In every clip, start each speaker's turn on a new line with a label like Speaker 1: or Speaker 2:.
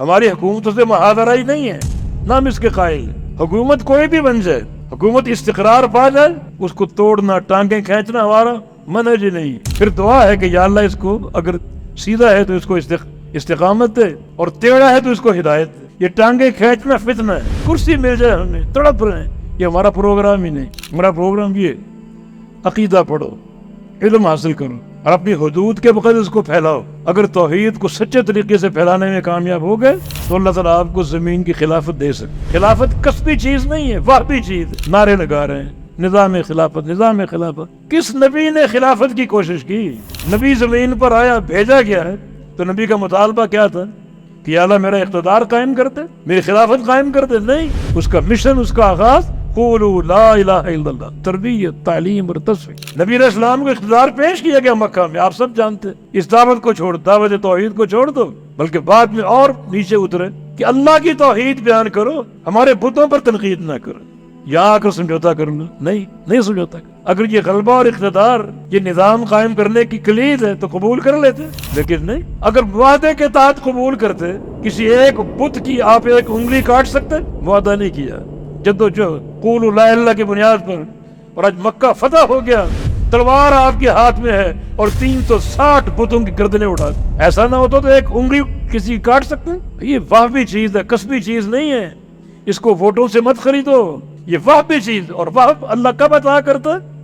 Speaker 1: ہماری حکومتوں سے محاذرہ ہی نہیں ہے، نہ ہم اس کے قائل ہیں۔ حکومت کوئی بھی بن جائے، حکومت استقرار پا جائے، اس کو توڑنا، ٹانگیں کھینچنا ہمارا منہج ہی نہیں۔ پھر دعا ہے کہ یا اللہ اس کو اگر سیدھا ہے تو اس کو استقامت دے، اور ٹیڑھا ہے تو اس کو ہدایت دے۔ یہ ٹانگیں کھینچنا فتنہ ہے، کرسی مل جائے ہمیں تڑپ رہے ہیں، یہ ہمارا پروگرام ہی نہیں۔ ہمارا پروگرام یہ عقیدہ پڑھو، علم حاصل کرو، اور اپنی حدود کے بغیر اس کو پھیلاؤ۔ اگر توحید کو سچے طریقے سے پھیلانے میں کامیاب ہو گئے تو اللہ تعالیٰ آپ کو زمین کی خلافت دے سکتے۔ خلافت کسبی چیز نہیں ہے، واہبی چیز۔ نعرے لگا رہے ہیں نظام خلافت، نظام خلافت۔ کس نبی نے خلافت کی کوشش کی؟ نبی زمین پر آیا، بھیجا گیا ہے، تو نبی کا مطالبہ کیا تھا کہ یا اللہ میرا اقتدار قائم کر دے، میری خلافت قائم کر دے؟ نہیں، اس کا مشن، اس کا آغاز قولوا لا الہ الا اللہ، تربیت، تعلیم اور تصفیہ۔ نبی علیہ السلام کو اقتدار پیش کیا گیا مکہ میں، آپ سب جانتے ہیں۔ اس دعوت کو چھوڑ، دعوت توحید کو چھوڑ دو، بلکہ بعد میں اور نیچے اترے کہ اللہ کی توحید بیان کرو، ہمارے بتوں پر تنقید نہ کرو۔ یہاں آ کر سمجھوتا کر لو، نہیں سمجھوتا۔ اگر یہ غلبہ اور اقتدار یہ نظام قائم کرنے کی کلید ہے تو قبول کر لیتے، لیکن نہیں۔ اگر معاہدے کے تحت قبول کرتے، کسی ایک بت کی آپ ایک انگلی کاٹ سکتے، معاہدہ نہیں کیا، جدوجہد قولوا لا الہ کی بنیاد پر، اور آج مکہ فتح ہو گیا، تلوار آپ کے ہاتھ میں ہے اور 360 بتوں کی گردنیں اڑا دی۔ ایسا نہ ہوتا تو ایک انگلی کسی کاٹ سکتے؟ یہ واہبی چیز ہے، کسبی چیز نہیں ہے۔ اس کو ووٹوں سے مت خریدو، یہ واہبی چیز۔ اور واہب اللہ کب عطا کرتا ہے؟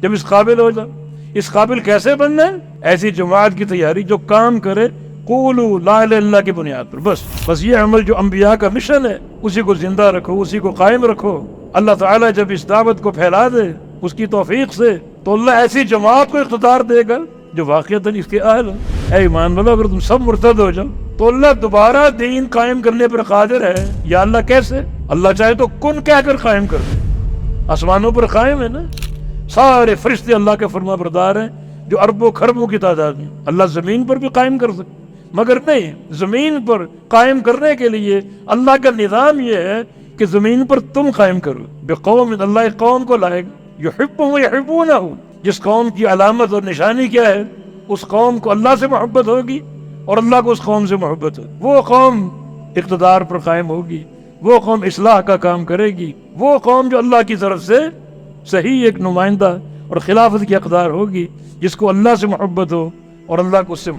Speaker 1: جب اس قابل ہو جائے۔ اس قابل کیسے بننا ہے؟ ایسی جماعت کی تیاری جو کام کرے قولوا لا الہ الا اللہ کی بنیاد پر۔ بس یہ عمل جو انبیاء کا مشن ہے، اسی کو زندہ رکھو، اسی کو قائم رکھو۔ اللہ تعالیٰ جب اس دعوت کو پھیلا دے اس کی توفیق سے، تو اللہ ایسی جماعت کو اقتدار دے گا جو واقعتاً اس کے اہل ہو۔ اے ایمان والو، اگر تم سب مرتد ہو جاؤ تو اللہ دوبارہ دین قائم کرنے پر قادر ہے۔ یا اللہ کیسے؟ اللہ چاہے تو کن کہہ کر قائم کر دے۔ آسمانوں پر قائم ہے نا، سارے فرشتے اللہ کے فرما بردار ہیں جو اربوں خربوں کی تعداد میں۔ اللہ زمین پر بھی قائم کر سکتے، مگر نہیں، زمین پر قائم کرنے کے لیے اللہ کا نظام یہ ہے کہ زمین پر تم قائم کرو۔ بقوم، اللہ ایک قوم کو لائے گا یحبهم ویحبونہ، جس قوم کی علامت اور نشانی کیا ہے؟ اس قوم کو اللہ سے محبت ہوگی اور اللہ کو اس قوم سے محبت ہوگی۔ وہ قوم اقتدار پر قائم ہوگی، وہ قوم اصلاح کا کام کرے گی، وہ قوم جو اللہ کی طرف سے صحیح ایک نمائندہ اور خلافت کی اقدار ہوگی، جس کو اللہ سے محبت ہو اور اللہ کو اس سے